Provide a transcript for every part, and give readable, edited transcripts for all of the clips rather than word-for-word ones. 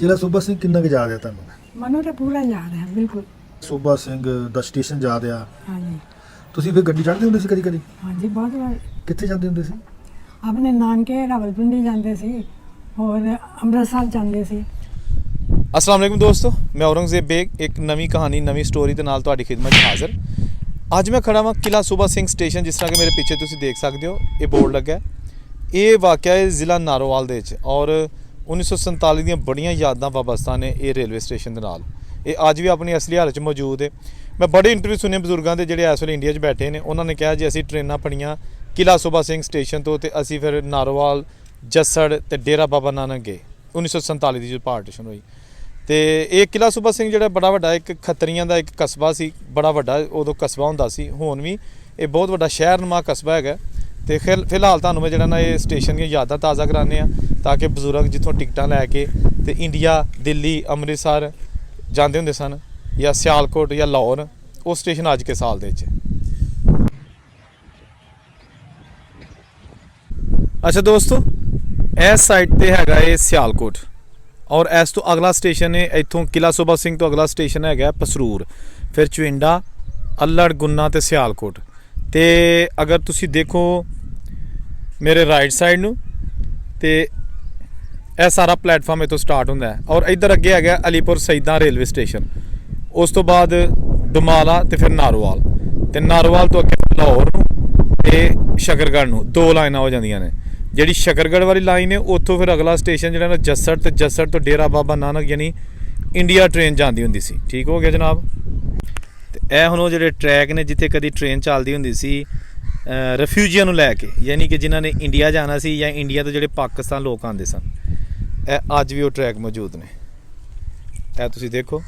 किला सूबा सिंह किन्ना क याद है तुहानू? मनो तो पूरा याद है बिल्कुल। सूबा सिंह दा स्टेशन याद आ? हाँ जी। ਤੁਸੀਂ ਫਿਰ ਗੱਡੀ ਚੜ੍ਹਦੇ ਹੁੰਦੇ ਸੀ ਕਦੀ? हाँ जी बहुत बार ਕਿੱਥੇ ਜਾਂਦੇ ਹੁੰਦੇ ਸੀ? अपने नानके रावलपिंडी जाते सी और अमृतसर जाते सी। अस्सलाम वालेकुम दोस्तों, मैं औरंगजेब बेग एक नवी कहानी नवी स्टोरी ਦੇ ਨਾਲ ਤੁਹਾਡੀ ਖਿਦਮਤ 'ਚ ਹਾਜ਼ਰ। ਅੱਜ ਮੈਂ ਖੜਾ ਹਾਂ ਕਿਲਾ ਸੂਬਾ ਸਿੰਘ ਸਟੇਸ਼ਨ, ਜਿਸ ਤਰ੍ਹਾਂ ਕਿ ਮੇਰੇ ਪਿੱਛੇ ਤੁਸੀਂ ਦੇਖ ਸਕਦੇ ਹੋ ਇਹ ਬੋਰਡ ਲੱਗਾ। ਇਹ ਵਾਕਿਆ ਹੈ ਜ਼ਿਲ੍ਹਾ ਨਾਰੋਵਾਲ ਦੇ ਵਿੱਚ ਔਰ 1947 ਦੀਆਂ ਬੜੀਆਂ ਯਾਦਾਂ ਵਾਬਸਤਾ ਨੇ ਇਹ ਰੇਲਵੇ ਸਟੇਸ਼ਨ ਦੇ ਨਾਲ। ਇਹ ਅੱਜ ਵੀ ਆਪਣੀ ਅਸਲੀ ਹਾਲਤ 'ਚ ਮੌਜੂਦ ਹੈ। ਮੈਂ ਬੜੇ ਇੰਟਰਵਿਊ ਸੁਣੇ ਬਜ਼ੁਰਗਾਂ ਦੇ ਜਿਹੜੇ ਇਸ ਵੇਲੇ ਇੰਡੀਆ 'ਚ ਬੈਠੇ ਨੇ। ਉਹਨਾਂ ਨੇ ਕਿਹਾ ਜੀ ਅਸੀਂ ਟ੍ਰੇਨਾਂ ਪੜੀਆਂ ਕਿਲਾ ਸੂਬਾ ਸਿੰਘ ਸਟੇਸ਼ਨ ਤੋਂ ਤੇ ਅਸੀਂ ਫਿਰ ਨਾਰੋਵਾਲ, ਜੱਸੜ ਤੇ ਡੇਰਾ ਬਾਬਾ ਨਾਨਕ ਗਏ 1947 ਦੀ ਜੋ ਪਾਰਟੀਸ਼ਨ ਹੋਈ। ਤੇ ਇਹ ਕਿਲਾ ਸੂਬਾ ਸਿੰਘ ਜਿਹੜਾ ਬੜਾ ਵੱਡਾ ਇੱਕ ਖੱਤਰੀਆਂ ਦਾ ਇੱਕ ਕਸਬਾ ਸੀ, ਬੜਾ ਵੱਡਾ ਉਦੋਂ ਕਸਬਾ ਹੁੰਦਾ ਸੀ। ਹੁਣ ਵੀ ਇਹ ਬਹੁਤ ਵੱਡਾ ਸ਼ਹਿਰਨੁਮਾ ਕਸਬਾ ਹੈਗਾ। ਤੇ ਫਿਲਹਾਲ ਤੁਹਾਨੂੰ ਮੈਂ ਜਿਹੜਾ ਨਾ ਇਹ ਸਟੇਸ਼ਨ ਦੀਆਂ ਯਾਦਾਂ ਤਾਜ਼ਾ ਕਰਾਉਂਦੇ ਆ ਤਾਂ ਕਿ ਬਜ਼ੁਰਗ ਜਿੱਥੋਂ ਟਿਕਟਾਂ ਲੈ ਕੇ ਤੇ ਇੰਡੀਆ, ਦਿੱਲੀ, ਅੰਮ੍ਰਿਤਸਰ ਜਾਂਦੇ ਹੁੰਦੇ ਸਨ ਜਾਂ ਸਿਆਲਕੋਟ ਜਾਂ ਲਾਹੌਰ, ਉਹ ਸਟੇਸ਼ਨ ਅੱਜ ਕੇ ਸਾਲ ਦੇ ਵਿੱਚ। ਅੱਛਾ ਦੋਸਤੋ, ਇਸ ਸਾਈਡ ਤੇ ਹੈਗਾ ਇਹ ਸਿਆਲਕੋਟ ਔਰ ਇਸ ਤੋਂ ਅਗਲਾ ਸਟੇਸ਼ਨ ਹੈ ਇੱਥੋਂ ਕਿਲਾ ਸੂਬਾ ਸਿੰਘ ਤੋਂ ਅਗਲਾ ਸਟੇਸ਼ਨ ਹੈਗਾ ਪਸਰੂਰ, ਫਿਰ ਚਵਿੰਡਾ, ਅੱਲੜ, ਗੁੰਨਾ ਤੇ ਸਿਆਲਕੋਟ। ਤੇ ਅਗਰ ਤੁਸੀਂ ਦੇਖੋ ਮੇਰੇ ਰਾਈਟ ਸਾਈਡ ਨੂੰ ਤੇ ਇਹ ਸਾਰਾ ਪਲੇਟਫਾਰਮ ਇੱਥੋਂ ਸਟਾਰਟ ਹੁੰਦਾ ਹੈ ਔਰ ਇੱਧਰ ਅੱਗੇ ਹੈਗਾ ਅਲੀਪੁਰ ਸਈਦਾਂ ਰੇਲਵੇ ਸਟੇਸ਼ਨ। ਉਸ ਤੋਂ ਬਾਅਦ ਡੁਮਾਲਾ ਤੇ ਫਿਰ ਨਾਰੋਵਾਲ, ਤੇ ਨਾਰੋਵਾਲ ਤੋਂ ਅੱਗੇ ਲਾਹੌਰ ਨੂੰ ਤੇ ਸ਼ਕਰਗੜ੍ਹ ਨੂੰ ਦੋ ਲਾਈਨਾਂ ਹੋ ਜਾਂਦੀਆਂ ਨੇ। ਜਿਹੜੀ ਸ਼ਕਰਗੜ੍ਹ ਵਾਲੀ ਲਾਈਨ ਹੈ ਉੱਥੋਂ ਫਿਰ ਅਗਲਾ ਸਟੇਸ਼ਨ ਜਿਹੜਾ ਨਾ ਜੱਸੜ, ਤੇ ਜੱਸੜ ਤੋਂ ਡੇਰਾ ਬਾਬਾ ਨਾਨਕ ਯਾਨੀ ਇੰਡੀਆ ਟ੍ਰੇਨ ਜਾਂਦੀ ਹੁੰਦੀ ਸੀ। ਠੀਕ ਹੋ ਗਿਆ ਜਨਾਬ। ਤੇ ਇਹ ਹੁਣ ਉਹ ਜਿਹੜੇ ਟਰੈਕ ਨੇ ਜਿੱਥੇ ਕਦੀ ਟ੍ਰੇਨ ਚੱਲਦੀ ਹੁੰਦੀ ਸੀ ਰਿਫਿਊਜੀਆਂ ਨੂੰ ਲੈ ਕੇ, ਯਾਨੀ ਕਿ ਜਿਨ੍ਹਾਂ ਨੇ ਇੰਡੀਆ ਜਾਣਾ ਸੀ ਜਾਂ ਇੰਡੀਆ ਤੋਂ ਜਿਹੜੇ ਪਾਕਿਸਤਾਨ ਲੋਕ ਆਉਂਦੇ ਸਨ, ਇਹ ਅੱਜ ਵੀ ਉਹ ਟਰੈਕ ਮੌਜੂਦ ਨੇ। ਇਹ ਤੁਸੀਂ ਦੇਖੋ,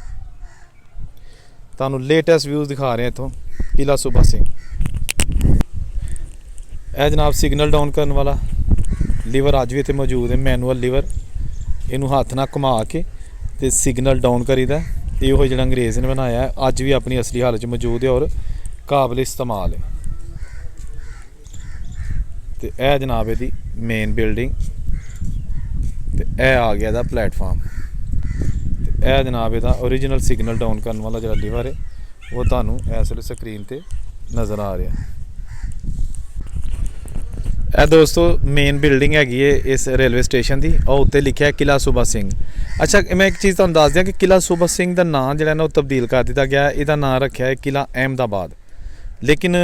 ਤੁਹਾਨੂੰ ਲੇਟੈਸਟ ਵਿਊਜ਼ ਦਿਖਾ ਰਹੇ ਇੱਥੋਂ ਕਿਲਾ ਸੂਬਾ ਸਿੰਘ। ਇਹ ਜਨਾਬ ਸਿਗਨਲ ਡਾਊਨ ਕਰਨ ਵਾਲਾ ਲੀਵਰ ਅੱਜ ਵੀ ਇੱਥੇ ਮੌਜੂਦ ਹੈ, ਮੈਨੂਅਲ ਲੀਵਰ। ਇਹਨੂੰ ਹੱਥ ਨਾਲ ਘੁਮਾ ਕੇ ਤੇ ਸਿਗਨਲ ਡਾਊਨ ਕਰੀਦਾ। ਤੇ ਉਹ ਜਿਹੜਾ ਅੰਗਰੇਜ਼ ਨੇ ਬਣਾਇਆ ਅੱਜ ਵੀ ਆਪਣੀ ਅਸਲੀ ਹਾਲਤ 'ਚ ਮੌਜੂਦ ਹੈ ਔਰ ਕਾਬਲ ਇਸਤੇਮਾਲ ਹੈ। ਤੇ ਇਹ ਜਨਾਬ ਇਹਦੀ ਮੇਨ ਬਿਲਡਿੰਗ ਤੇ ਇਹ ਆ ਗਿਆ ਇਹਦਾ ਪਲੇਟਫਾਰਮ। ਤੇ ਇਹ ਜਨਾਬ ਇਹਦਾ ਓਰੀਜਨਲ ਸਿਗਨਲ ਡਾਊਨ ਕਰਨ ਵਾਲਾ ਜਿਹੜਾ ਲੀਵਰ ਹੈ ਉਹ ਤੁਹਾਨੂੰ ਇਸ ਵੇਲੇ ਸਕਰੀਨ ਤੇ ਨਜ਼ਰ ਆ ਰਿਹਾ। ਇਹ ਦੋਸਤੋ ਮੇਨ ਬਿਲਡਿੰਗ ਹੈਗੀ ਹੈ ਇਸ ਰੇਲਵੇ ਸਟੇਸ਼ਨ ਦੀ, ਉਹ ਉੱਤੇ ਲਿਖਿਆ ਕਿਲਾ ਸੂਬਾ ਸਿੰਘ। ਅੱਛਾ, ਮੈਂ ਇੱਕ ਚੀਜ਼ ਤੁਹਾਨੂੰ ਦੱਸ ਦਿਆਂ ਕਿ ਕਿਲਾ ਸੂਬਾ ਸਿੰਘ ਦਾ ਨਾਂ ਜਿਹੜਾ ਨਾ ਉਹ ਤਬਦੀਲ ਕਰ ਦਿੱਤਾ ਗਿਆ। ਇਹਦਾ ਨਾਂ ਰੱਖਿਆ ਹੈ ਕਿਲਾ ਅਹਿਮਦਾਬਾਦ, ਲੇਕਿਨ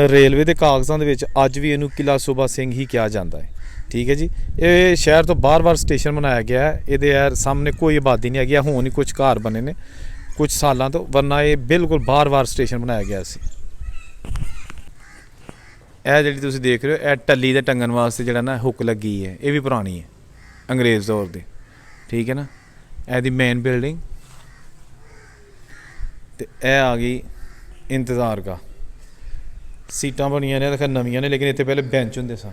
ਰੇਲਵੇ ਦੇ ਕਾਗਜ਼ਾਂ ਦੇ ਵਿੱਚ ਅੱਜ ਵੀ ਇਹਨੂੰ ਕਿਲਾ ਸੂਬਾ ਸਿੰਘ ਹੀ ਕਿਹਾ ਜਾਂਦਾ ਹੈ। ਠੀਕ ਹੈ ਜੀ। ਇਹ ਸ਼ਹਿਰ ਤੋਂ ਬਾਹਰ ਸਟੇਸ਼ਨ ਬਣਾਇਆ ਗਿਆ ਹੈ। ਇਹਦੇ ਯਾਰ ਸਾਹਮਣੇ ਕੋਈ ਆਬਾਦੀ ਨਹੀਂ ਹੈਗੀ। ਹੁਣ ਹੀ ਕੁਝ ਘਰ ਬਣੇ ਨੇ ਕੁਝ ਸਾਲਾਂ ਤੋਂ, ਵਰਨਾ ਇਹ ਬਿਲਕੁਲ ਬਾਹਰ ਸਟੇਸ਼ਨ ਬਣਾਇਆ ਗਿਆ ਸੀ। ਇਹ ਜਿਹੜੀ ਤੁਸੀਂ ਦੇਖ ਰਹੇ ਹੋ ਇਹ ਟੱਲੀ ਦੇ ਟੰਗਣ ਵਾਸਤੇ ਜਿਹੜਾ ਨਾ ਹੁੱਕ ਲੱਗੀ ਹੈ, ਇਹ ਵੀ ਪੁਰਾਣੀ ਹੈ ਅੰਗਰੇਜ਼ ਦੌਰ ਦੀ। ਠੀਕ ਹੈ ਨਾ। ਇਹਦੀ ਮੇਨ ਬਿਲਡਿੰਗ ਤੇ ਇਹ ਆ ਗਈ ਇੰਤਜ਼ਾਰ ਕਾ। ਸੀਟਾਂ ਬਣੀਆਂ ਨੇ ਦੇਖੋ ਨਵੀਆਂ ਨੇ, ਲੇਕਿਨ ਇੱਥੇ ਪਹਿਲੇ ਬੈਂਚ ਹੁੰਦੇ ਸਨ।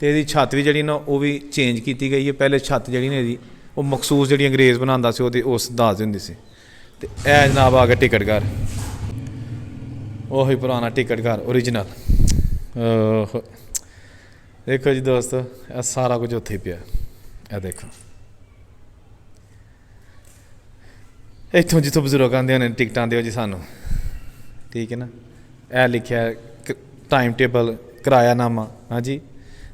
ਤੇ ਇਹਦੀ ਛੱਤ ਵੀ ਜਿਹੜੀ ਨਾ ਉਹ ਵੀ ਚੇਂਜ ਕੀਤੀ ਗਈ ਹੈ। ਪਹਿਲੇ ਛੱਤ ਜਿਹੜੀ ਨੇ ਇਹਦੀ ਉਹ ਮਖਸੂਸ ਜਿਹੜੀ ਅੰਗਰੇਜ਼ ਬਣਾਉਂਦਾ ਸੀ ਉਹਦੀ ਉਸ ਦੱਸਦੀ ਹੁੰਦੀ ਸੀ। ਤੇ ਇਹ ਜਨਾਬ ਆ ਗਿਆ ਟਿਕਟ ਘਰ, ਉਹੀ ਪੁਰਾਣਾ ਟਿਕਟ ਘਰ ਓਰੀਜਨਲ। ਦੇਖੋ ਜੀ ਦੋਸਤੋ, ਇਹ ਸਾਰਾ ਕੁਝ ਉੱਥੇ ਹੀ ਪਿਆ। ਇਹ ਦੇਖੋ ਇੱਥੋਂ ਜਿੱਥੋਂ ਬਜ਼ੁਰਗ ਆਉਂਦੇ ਨੇ ਟਿਕਟਾਂ ਦਿਓ ਜੀ ਸਾਨੂੰ। ਠੀਕ ਹੈ ਨਾ। ਇਹ ਲਿਖਿਆ ਟਾਈਮ ਟੇਬਲ, ਕਿਰਾਇਆਨਾਮਾ। ਹਾਂਜੀ,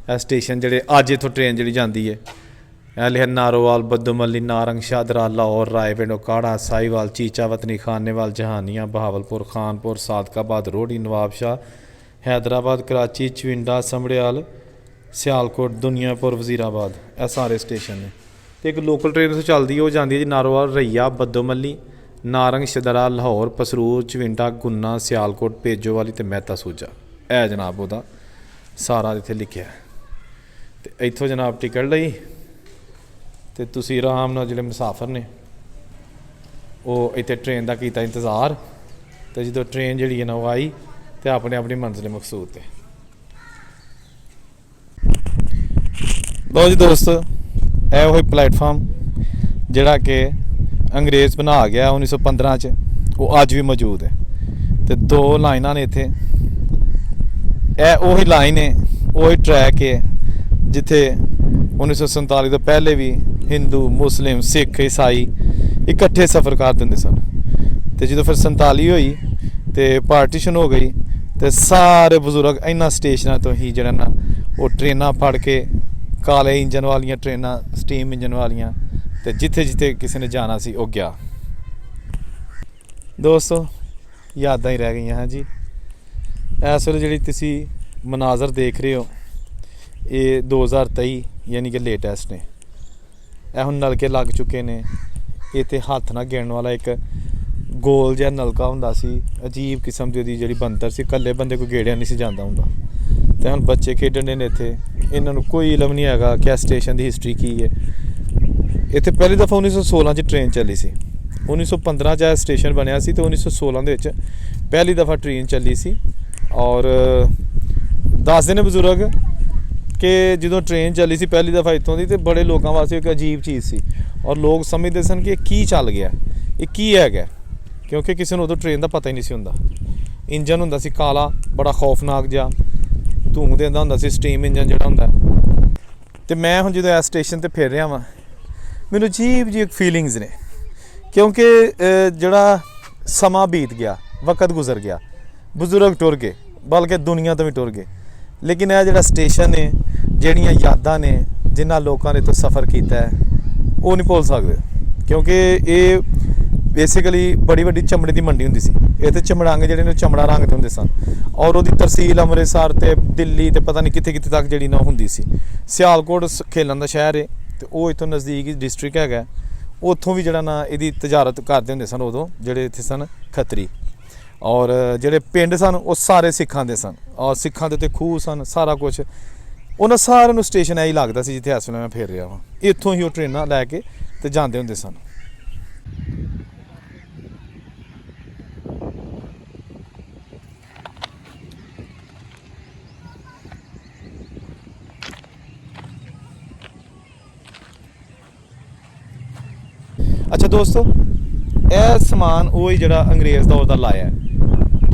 ਇਹ ਸਟੇਸ਼ਨ ਜਿਹੜੇ ਅੱਜ ਇੱਥੋਂ ਟ੍ਰੇਨ ਜਿਹੜੀ ਜਾਂਦੀ ਹੈ ਇਹ ਲਿਖਿਆ ਨਾਰੋਵਾਲ, ਬੱਦੋਮੱਲੀ, ਨਾਰੰਗ, ਸ਼ਾਹਦਰਾ, ਲਾਹੌਰ, ਰਾਏਵਿੰਡ, ਕਾੜਾ, ਸਾਹੀਵਾਲ, ਚੀਚਾਵਤਨੀ, ਖਾਨੇਵਾਲ, ਜਹਾਨੀਆਂ, ਬਹਾਵਲਪੁਰ, ਖਾਨਪੁਰ, ਸਾਦਕਾਬਾਦ, ਰੋਹੜੀ, ਨਵਾਬਸ਼ਾਹ, हैदराबाद, कराची, चविंडा, समड़ियाल, सियालकोट, दुनियापुर, वजीराबाद, ਇਹ ਸਾਰੇ ਸਟੇਸ਼ਨ ਨੇ। ਤੇ ਇੱਕ ਲੋਕਲ ਟ੍ਰੇਨ ਤੋਂ ਚੱਲਦੀ ਉਹ ਜਾਂਦੀ ਹੈ ਜੀ ਨਾਰੋਵਾਲ, ਰਈਆ, ਬੱਦੋਮੱਲੀ, ਨਾਰੰਗ, ਸ਼ਦਰਾ, ਲਾਹੌਰ, ਪਸਰੂਰ, ਚਵਿੰਡਾ, ਗੁੰਨਾ, ਸਿਆਲਕੋਟ, ਪੇਜੋਵਾਲੀ ਤੇ ਮਹਿਤਾ ਸੂਜਾ। ਇਹ ਜਨਾਬ ਉਹਦਾ ਸਾਰਾ ਇੱਥੇ ਲਿਖਿਆ। ਤੇ ਇੱਥੋਂ ਜਨਾਬ ਟਿਕਟ ਲਈ ਤੇ ਤੁਸੀਂ ਆਰਾਮ ਨਾਲ ਜਿਹੜੇ ਮੁਸਾਫਰ ਨੇ ਉਹ ਇੱਥੇ ਟ੍ਰੇਨ ਦਾ ਕੀਤਾ ਇੰਤਜ਼ਾਰ। ਤੇ ਜਦੋਂ ਟ੍ਰੇਨ ਜਿਹੜੀ ਹੈ ਨਾ ਉਹ ਆਈ ਤੇ ਆਪਣੀ ਮੰਜ਼ਿਲ ਮਕਸੂਦ ਤੇ। ਲਓ ਜੀ ਦੋਸਤੋ, ਇਹ ਉਹੀ ਪਲੇਟਫਾਰਮ ਜਿਹੜਾ ਕਿ ਅੰਗਰੇਜ਼ ਬਣਾ ਗਿਆ 1915 'ਚ, ਉਹ ਅੱਜ ਵੀ ਮੌਜੂਦ ਹੈ। ਤੇ ਦੋ ਲਾਈਨਾਂ ਨੇ ਇੱਥੇ। ਇਹ ਉਹੀ ਲਾਈਨ ਹੈ, ਉਹੀ ਟਰੈਕ ਹੈ ਜਿੱਥੇ 1947 ਤੋਂ ਪਹਿਲੇ ਵੀ ਹਿੰਦੂ ਮੁਸਲਿਮ ਸਿੱਖ ਈਸਾਈ ਇਕੱਠੇ ਸਫ਼ਰ ਕਰਦੇ ਹੁੰਦੇ ਸਨ। ਤੇ ਜਦੋਂ ਫਿਰ 47 ਹੋਈ ਤੇ ਪਾਰਟੀਸ਼ਨ ਹੋ ਗਈ ਤੇ ਸਾਰੇ ਬਜ਼ੁਰਗ ਇਹਨਾਂ ਸਟੇਸ਼ਨਾਂ ਤੋਂ ਹੀ ਜਿਹੜਾ ਨਾ ਉਹ ਟ੍ਰੇਨਾਂ ਫੜ ਕੇ ਕਾਲੇ ਇੰਜਨ ਵਾਲੀਆਂ ਟ੍ਰੇਨਾਂ ਸਟੀਮ ਇੰਜਨ ਵਾਲੀਆਂ ਤੇ ਜਿੱਥੇ ਜਿੱਥੇ ਕਿਸੇ ਨੇ ਜਾਣਾ ਸੀ ਉਹ ਗਿਆ। ਦੋਸਤੋ ਯਾਦਾਂ ਹੀ ਰਹਿ ਗਈਆਂ ਹਾਂ ਜੀ। ਇਸ ਵੇਲੇ ਜਿਹੜੀ ਤੁਸੀਂ ਮਨਾਜ਼ਰ ਦੇਖ ਰਹੇ ਹੋ ਇਹ 2023 ਯਾਨੀ ਕਿ ਲੇਟੈਸਟ ਨੇ। ਇਹ ਹੁਣ ਨਲਕੇ ਲੱਗ ਚੁੱਕੇ ਨੇ। ਇਹ ਤੇ ਹੱਥ ਨਾਲ ਗਿਣਨ ਵਾਲਾ ਇੱਕ ਗੋਲ ਜਿਹਾ ਨਲਕਾ ਹੁੰਦਾ ਸੀ, ਅਜੀਬ ਕਿਸਮ ਦੀ ਉਹਦੀ ਜਿਹੜੀ ਬਣਤਰ ਸੀ, ਇਕੱਲੇ ਬੰਦੇ ਕੋਈ ਗੇੜਿਆ ਨਹੀਂ ਸੀ ਜਾਂਦਾ ਹੁੰਦਾ। ਤੇ ਹੁਣ ਬੱਚੇ ਖੇਡਣ ਦੇ ਨੇ ਇੱਥੇ, ਇਹਨਾਂ ਨੂੰ ਕੋਈ ਇਲਮ ਨਹੀਂ ਹੈਗਾ ਕਿ ਇਸ ਸਟੇਸ਼ਨ ਦੀ ਹਿਸਟਰੀ ਕੀ ਹੈ। ਇੱਥੇ ਪਹਿਲੀ ਦਫਾ 1916 'ਚ ਟ੍ਰੇਨ ਚੱਲੀ ਸੀ। 1915 'ਚ ਇਹ ਸਟੇਸ਼ਨ ਬਣਿਆ ਸੀ ਤੇ 1916 ਦੇ ਵਿੱਚ ਪਹਿਲੀ ਦਫਾ ਟ੍ਰੇਨ ਚੱਲੀ ਸੀ। ਔਰ ਦੱਸਦੇ ਨੇ ਬਜ਼ੁਰਗ ਕਿ ਜਦੋਂ ਟ੍ਰੇਨ ਚੱਲੀ ਸੀ ਪਹਿਲੀ ਦਫਾ ਇੱਥੋਂ ਦੀ, ਤੇ ਬੜੇ ਲੋਕਾਂ ਵਾਸਤੇ ਇੱਕ ਅਜੀਬ ਚੀਜ਼ ਸੀ ਔਰ ਲੋਕ ਸਮਝਦੇ ਸਨ ਕਿ ਇਹ ਕੀ ਚੱਲ ਗਿਆ, ਇਹ ਕੀ ਹੈਗਾ, ਕਿਉਂਕਿ ਕਿਸੇ ਨੂੰ ਉਦੋਂ ਟ੍ਰੇਨ ਦਾ ਪਤਾ ਹੀ ਨਹੀਂ ਸੀ ਹੁੰਦਾ। ਇੰਜਨ ਹੁੰਦਾ ਸੀ ਕਾਲਾ, ਬੜਾ ਖੌਫਨਾਕ ਜਿਹਾ ਧੂੰ ਦਿੰਦਾ ਹੁੰਦਾ ਸੀ, ਸਟੀਮ ਇੰਜਨ ਜਿਹੜਾ ਹੁੰਦਾ। ਤੇ ਮੈਂ ਹੁਣ ਜਦੋਂ ਇਸ ਸਟੇਸ਼ਨ ਤੇ ਫਿਰ ਰਿਹਾ ਵਾਂ, ਮੈਨੂੰ ਅਜੀਬ ਜਿਹੀ ਫੀਲਿੰਗਸ ਨੇ, ਕਿਉਂਕਿ ਜਿਹੜਾ ਸਮਾਂ ਬੀਤ ਗਿਆ, ਵਕਤ ਗੁਜ਼ਰ ਗਿਆ, ਬਜ਼ੁਰਗ ਟੁਰ ਗਏ, ਬਲਕਿ ਦੁਨੀਆ ਤੋਂ ਵੀ ਟੁਰ ਗਏ, ਲੇਕਿਨ ਇਹ ਜਿਹੜਾ ਸਟੇਸ਼ਨ ਨੇ, ਜਿਹੜੀਆਂ ਯਾਦਾਂ ਨੇ, ਜਿਨ੍ਹਾਂ ਲੋਕਾਂ ਨੇ ਤੋਂ ਸਫ਼ਰ ਕੀਤਾ ਹੈ, ਉਹ ਨਹੀਂ ਭੁੱਲ ਸਕਦੇ। ਕਿਉਂਕਿ ਇਹ ਬੇਸਿਕਲੀ ਬੜੀ ਵੱਡੀ ਚਮੜੇ ਦੀ ਮੰਡੀ ਹੁੰਦੀ ਸੀ। ਇੱਥੇ ਚਮੜਾਂਗੇ ਜਿਹੜੇ ਨੇ ਚਮੜਾ ਰੰਗਦੇ ਹੁੰਦੇ ਸਨ ਔਰ ਉਹਦੀ ਤਰਸੀਲ ਅੰਮ੍ਰਿਤਸਰ ਤੇ ਦਿੱਲੀ ਤੇ ਪਤਾ ਨਹੀਂ ਕਿੱਥੇ ਕਿੱਥੇ ਤੱਕ ਜਿਹੜੀ ਨਾ ਹੁੰਦੀ ਸੀ। ਸਿਆਲਕੋਟ ਖੇਲਣ ਦਾ ਸ਼ਹਿਰ ਹੈ ਤੇ ਉਹ ਇੱਥੋਂ ਨਜ਼ਦੀਕ ਹੀ ਡਿਸਟ੍ਰਿਕਟ ਹੈਗਾ। ਉੱਥੋਂ ਵੀ ਜਿਹੜਾ ਨਾ ਇਹਦੀ ਤਜਾਰਤ ਕਰਦੇ ਹੁੰਦੇ ਸਨ ਉਦੋਂ ਜਿਹੜੇ ਇੱਥੇ ਸਨ ਖੱਤਰੀ। ਔਰ ਜਿਹੜੇ ਪਿੰਡ ਸਨ ਉਹ ਸਾਰੇ ਸਿੱਖਾਂ ਦੇ ਸਨ ਔਰ ਸਿੱਖਾਂ ਦੇ ਉੱਤੇ ਖੂਹ ਸਨ, ਸਾਰਾ ਕੁਛ। ਉਹਨਾਂ ਸਾਰਿਆਂ ਨੂੰ ਸਟੇਸ਼ਨ ਇਹੀ ਲੱਗਦਾ ਸੀ ਜਿੱਥੇ ਇਸ ਵੇਲੇ ਮੈਂ ਫਿਰ ਰਿਹਾ ਵਾਂ। ਇੱਥੋਂ ਹੀ ਉਹ ਟ੍ਰੇਨਾਂ ਲੈ ਕੇ ਤੇ ਜਾਂਦੇ ਹੁੰਦੇ ਸਨ। ਅੱਛਾ ਦੋਸਤੋ, ਇਹ ਸਮਾਨ ਉਹ ਹੀ ਜਿਹੜਾ ਅੰਗਰੇਜ਼ ਦੌਰ ਦਾ ਲਾਇਆ,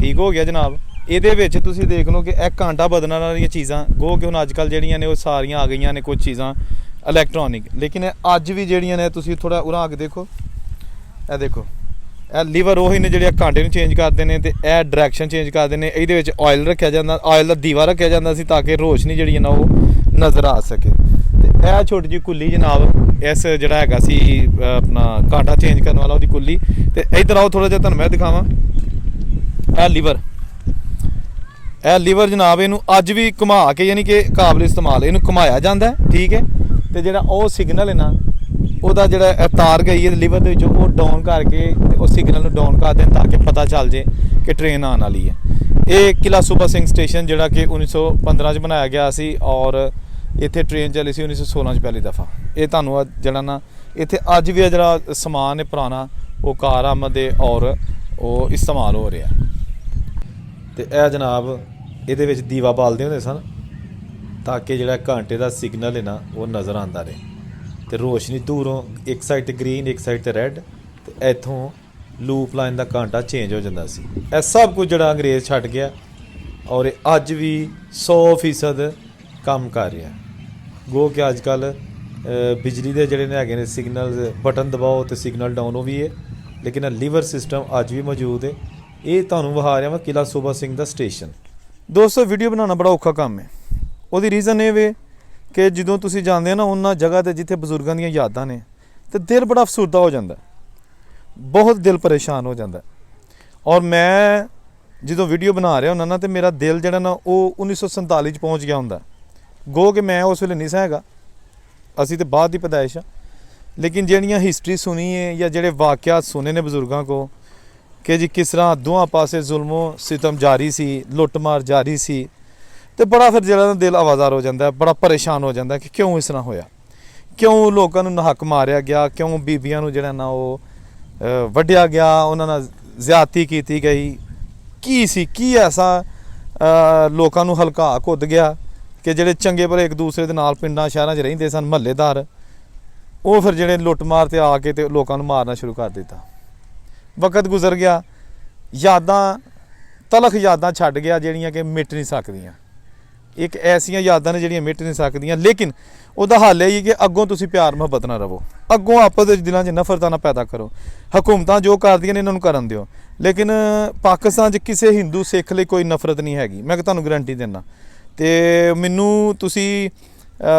ਠੀਕ ਹੋ ਗਿਆ ਜਨਾਬ। ਇਹਦੇ ਵਿੱਚ ਤੁਸੀਂ ਦੇਖ ਲਓ ਕਿ ਇਹ ਘੰਟਾ ਬਦਲਣ ਵਾਲੀਆਂ ਚੀਜ਼ਾਂ ਗੋ ਕਿ ਹੁਣ ਅੱਜ ਕੱਲ੍ਹ ਜਿਹੜੀਆਂ ਨੇ ਉਹ ਸਾਰੀਆਂ ਆ ਗਈਆਂ ਨੇ, ਕੁਝ ਚੀਜ਼ਾਂ ਇਲੈਕਟ੍ਰੋਨਿਕ। ਲੇਕਿਨ ਅੱਜ ਵੀ ਜਿਹੜੀਆਂ ਨੇ, ਤੁਸੀਂ ਥੋੜ੍ਹਾ ਉਰਾਂ ਆ ਕੇ ਦੇਖੋ, ਇਹ ਦੇਖੋ, ਇਹ ਲੀਵਰ ਉਹੀ ਨੇ ਜਿਹੜੇ ਘੰਟੇ ਨੂੰ ਚੇਂਜ ਕਰਦੇ ਨੇ ਤੇ ਇਹ ਡਾਇਰੈਕਸ਼ਨ ਚੇਂਜ ਕਰਦੇ ਨੇ। ਇਹਦੇ ਵਿੱਚ ਆਇਲ ਰੱਖਿਆ ਜਾਂਦਾ, ਆਇਲ ਦਾ ਦੀਵਾ ਰੱਖਿਆ ਜਾਂਦਾ ਸੀ ਤਾਂ ਕਿ ਰੋਸ਼ਨੀ ਜਿਹੜੀ ਹੈ ਨਾ ਉਹ ਨਜ਼ਰ ਆ ਸਕੇ। ਤੇ ਇਹ ਛੋਟੀ ਜਿਹੀ ਕੁੱਲੀ ਜਨਾਬ, ਇਸ ਜਿਹੜਾ ਹੈਗਾ ਸੀ ਆਪਣਾ ਕਾਂਟਾ ਚੇਂਜ ਕਰਨ ਵਾਲਾ, ਉਹਦੀ ਕੁੱਲੀ। ਤੇ ਇੱਧਰ ਆਓ ਥੋੜ੍ਹਾ ਜਿਹਾ ਤੁਹਾਨੂੰ ਮੈਂ ਦਿਖਾਵਾਂ। ਇਹ ਲੀਵਰ ਜਨਾਬ, ਇਹਨੂੰ ਅੱਜ ਵੀ ਘੁਮਾ ਕੇ ਯਾਨੀ ਕਿ ਕਾਬਲ ਇਸਤੇਮਾਲ ਇਹਨੂੰ ਘੁਮਾਇਆ ਜਾਂਦਾ, ਠੀਕ ਹੈ। ਤੇ ਜਿਹੜਾ ਉਹ ਸਿਗਨਲ ਹੈ ਨਾ, ਉਹਦਾ ਜਿਹੜਾ ਤਾਰ ਗਈ ਹੈ ਲੀਵਰ ਦੇ ਵਿੱਚੋਂ, ਉਹ ਡਾਊਨ ਕਰਕੇ ਤੇ ਉਹ ਸਿਗਨਲ ਨੂੰ ਡਾਊਨ ਕਰ ਦੇਣ ਤਾਂ ਕਿ ਪਤਾ ਚੱਲ ਜੇ ਕਿ ਟ੍ਰੇਨ ਆਉਣ ਵਾਲੀ ਹੈ। ਇਹ ਕਿਲ੍ਹਾ ਸੂਬਾ ਸਿੰਘ ਸਟੇਸ਼ਨ ਜਿਹੜਾ ਕਿ 1915 'ਚ ਬਣਾਇਆ ਗਿਆ ਸੀ ਔਰ ਇੱਥੇ ਟ੍ਰੇਨ ਚੱਲੀ ਸੀ 1916 'ਚ ਪਹਿਲੀ ਦਫਾ। ਇਹ ਤੁਹਾਨੂੰ ਜਿਹੜਾ ਨਾ ਇੱਥੇ ਅੱਜ ਵੀ ਜਿਹੜਾ ਸਮਾਨ ਹੈ ਪੁਰਾਣਾ, ਉਹ ਕਾਰ ਆਮਦ ਹੈ ਔਰ ਉਹ ਇਸਤੇਮਾਲ ਹੋ ਰਿਹਾ। ਤੇ ਇਹ ਜਨਾਬ ਇਹਦੇ ਵਿੱਚ ਦੀਵਾ ਬਾਲਦੇ ਹੁੰਦੇ ਸਨ ਤਾਂ ਕਿ ਜਿਹੜਾ ਘੰਟੇ ਦਾ ਸਿਗਨਲ ਹੈ ਨਾ ਉਹ ਨਜ਼ਰ ਆਉਂਦਾ ਰਹੇ ਤੇ ਰੋਸ਼ਨੀ ਦੂਰੋਂ ਇੱਕ ਸਾਈਡ ਤੇ ਗ੍ਰੀਨ, ਇੱਕ ਸਾਈਡ ਤੇ ਰੈੱਡ, ਤੇ ਇੱਥੋਂ ਲੂਪ ਲਾਈਨ ਦਾ ਘੰਟਾ ਚੇਂਜ ਹੋ ਜਾਂਦਾ ਸੀ। ਇਹ ਸਭ ਕੁਝ ਜਿਹੜਾ ਅੰਗਰੇਜ਼ ਛੱਡ ਗਿਆ ਔਰ ਇਹ ਅੱਜ ਵੀ 100% ਕੰਮ ਕਰ ਰਿਹਾ। ਗੋ ਕਿ ਅੱਜ ਕੱਲ੍ਹ ਬਿਜਲੀ ਦੇ ਜਿਹੜੇ ਨੇ ਹੈਗੇ ਨੇ ਸਿਗਨਲ, ਬਟਨ ਦਬਾਓ ਤੇ ਸਿਗਨਲ ਡਾਊਨ, ਉਹ ਵੀ ਹੈ, ਲੇਕਿਨ ਲੀਵਰ ਸਿਸਟਮ ਅੱਜ ਵੀ ਮੌਜੂਦ ਹੈ। ਇਹ ਤੁਹਾਨੂੰ ਵਿਖਾ ਰਿਹਾ ਵਾ ਕਿਲ੍ਹਾ ਸੂਬਾ ਸਿੰਘ ਦਾ ਸਟੇਸ਼ਨ। ਦੋਸਤੋ, ਵੀਡੀਓ ਬਣਾਉਣਾ ਬੜਾ ਔਖਾ ਕੰਮ ਹੈ। ਉਹਦੀ ਰੀਜ਼ਨ ਇਹ ਵੇ ਕਿ ਜਦੋਂ ਤੁਸੀਂ ਜਾਂਦੇ ਹੋ ਨਾ ਉਹਨਾਂ ਜਗ੍ਹਾ 'ਤੇ ਜਿੱਥੇ ਬਜ਼ੁਰਗਾਂ ਦੀਆਂ ਯਾਦਾਂ ਨੇ, ਤੇ ਦਿਲ ਬੜਾ ਅਫਸਰਦਾ ਹੋ ਜਾਂਦਾ, ਬਹੁਤ ਦਿਲ ਪਰੇਸ਼ਾਨ ਹੋ ਜਾਂਦਾ। ਔਰ ਮੈਂ ਜਦੋਂ ਵੀਡੀਓ ਬਣਾ ਰਿਹਾ ਹੁੰਦਾ ਨਾ ਤੇ ਮੇਰਾ ਦਿਲ ਜਿਹੜਾ ਨਾ ਉਹ 1947 'ਚ ਪਹੁੰਚ ਗਿਆ ਹੁੰਦਾ। ਗੋ ਕਿ ਮੈਂ ਉਸ ਵੇਲੇ ਨਹੀਂ ਸੀ ਹੈਗਾ, ਅਸੀਂ ਤਾਂ ਬਾਅਦ ਦੀ ਪੈਦਾਇਸ਼ ਆ, ਲੇਕਿਨ ਜਿਹੜੀਆਂ ਹਿਸਟਰੀ ਸੁਣੀ ਹੈ ਜਾਂ ਜਿਹੜੇ ਵਾਕਿਆਤ ਸੁਣੇ ਨੇ ਬਜ਼ੁਰਗਾਂ ਕੋ ਕਿ ਜੀ ਕਿਸ ਤਰ੍ਹਾਂ ਦੋਹਾਂ ਪਾਸੇ ਜ਼ੁਲਮੋ ਸਿਤਮ ਜਾਰੀ ਸੀ, ਲੁੱਟਮਾਰ ਜਾਰੀ ਸੀ, ਤੇ ਬੜਾ ਫਿਰ ਜਿਹੜਾ ਦਿਲ ਆਵਾਜ਼ਾਰ ਹੋ ਜਾਂਦਾ, ਬੜਾ ਪਰੇਸ਼ਾਨ ਹੋ ਜਾਂਦਾ ਕਿ ਕਿਉਂ ਇਸ ਤਰ੍ਹਾਂ ਹੋਇਆ, ਕਿਉਂ ਲੋਕਾਂ ਨੂੰ ਨਾਹਕ ਮਾਰਿਆ ਗਿਆ, ਕਿਉਂ ਬੀਬੀਆਂ ਨੂੰ ਜਿਹੜਾ ਨਾ ਉਹ ਵੱਢਿਆ ਗਿਆ, ਉਹਨਾਂ ਨਾਲ ਜ਼ਿਆਦਤੀ ਕੀਤੀ ਗਈ, ਕੀ ਸੀ, ਕੀ ਐਸਾ ਲੋਕਾਂ ਨੂੰ ਹਲਕਾ ਕੁੱਦ ਗਿਆ ਕਿ ਜਿਹੜੇ ਚੰਗੇ ਭਲੇ ਇੱਕ ਦੂਸਰੇ ਦੇ ਨਾਲ ਪਿੰਡਾਂ ਸ਼ਹਿਰਾਂ 'ਚ ਰਹਿੰਦੇ ਸਨ, ਮਹੱਲੇਦਾਰ, ਉਹ ਫਿਰ ਜਿਹੜੇ ਲੁੱਟ ਮਾਰ ਤੇ ਆ ਕੇ ਤੇ ਲੋਕਾਂ ਨੂੰ ਮਾਰਨਾ ਸ਼ੁਰੂ ਕਰ ਦਿੱਤਾ। ਵਕਤ ਗੁਜ਼ਰ ਗਿਆ, ਯਾਦਾਂ ਤਲਖ ਯਾਦਾਂ ਛੱਡ ਗਿਆ ਜਿਹੜੀਆਂ ਕਿ ਮਿਟ ਨਹੀਂ ਸਕਦੀਆਂ। ਇੱਕ ਐਸੀਆਂ ਯਾਦਾਂ ਨੇ ਜਿਹੜੀਆਂ ਮਿਟ ਨਹੀਂ ਸਕਦੀਆਂ। ਲੇਕਿਨ ਉਹਦਾ ਹੱਲ ਇਹ ਹੀ ਕਿ ਅੱਗੋਂ ਤੁਸੀਂ ਪਿਆਰ ਮੁਹੱਬਤ ਨਾਲ ਰਹੋ, ਅੱਗੋਂ ਆਪਸ ਵਿੱਚ ਦਿਲਾਂ 'ਚ ਨਫ਼ਰਤਾਂ ਨਾ ਪੈਦਾ ਕਰੋ। ਹਕੂਮਤਾਂ ਜੋ ਕਰਦੀਆਂ ਨੇ ਇਹਨਾਂ ਨੂੰ ਕਰਨ ਦਿਓ, ਲੇਕਿਨ ਪਾਕਿਸਤਾਨ 'ਚ ਕਿਸੇ ਹਿੰਦੂ ਸਿੱਖ ਲਈ ਕੋਈ ਨਫ਼ਰਤ ਨਹੀਂ ਹੈਗੀ, ਮੈਂ ਤੁਹਾਨੂੰ ਗਰੰਟੀ ਦਿੰਦਾ। ਤੇ ਮੈਨੂੰ ਤੁਸੀਂ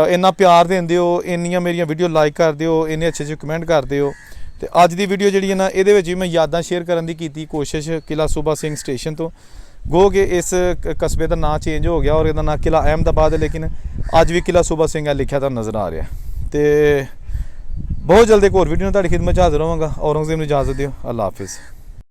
ਇੰਨਾ ਪਿਆਰ ਦਿੰਦੇ ਹੋ, ਇੰਨੀਆਂ ਮੇਰੀਆਂ ਵੀਡੀਓ ਲਾਈਕ ਕਰਦੇ ਹੋ, ਇੰਨੇ ਅੱਛੇ ਅੱਛੇ ਕਮੈਂਟ ਕਰਦੇ ਹੋ। ਤੇ ਅੱਜ ਦੀ ਵੀਡੀਓ ਜਿਹੜੀ ਹੈ ਨਾ, ਇਹਦੇ ਵਿੱਚ ਵੀ ਮੈਂ ਯਾਦਾਂ ਸ਼ੇਅਰ ਕਰਨ ਦੀ ਕੀਤੀ ਕੋਸ਼ਿਸ਼ ਕਿਲਾ ਸੂਬਾ ਸਿੰਘ ਸਟੇਸ਼ਨ ਤੋਂ। ਗੋ ਕਿ ਇਸ ਕਸਬੇ ਦਾ ਨਾਂ ਚੇਂਜ ਹੋ ਗਿਆ ਔਰ ਇਹਦਾ ਨਾਂ ਕਿਲਾ ਅਹਿਮਦਾਬਾਦ ਹੈ, ਲੇਕਿਨ ਅੱਜ ਵੀ ਕਿਲਾ ਸੂਬਾ ਸਿੰਘ ਹੈ ਲਿਖਿਆ ਤਾਂ ਨਜ਼ਰ ਆ ਰਿਹਾ। ਤੇ ਬਹੁਤ ਜਲਦੀ ਇੱਕ ਹੋਰ ਵੀਡੀਓ ਨਾਲ ਤੁਹਾਡੀ ਖਿਦਮਤ 'ਚ ਹਾਜ਼ਰ ਹੋਵਾਂਗਾ। ਔਰੰਗਜ਼ੇਬ ਨੂੰ ਇਜਾਜ਼ਤ ਦਿਓ। ਅੱਲਾ ਹਾਫਿਜ਼।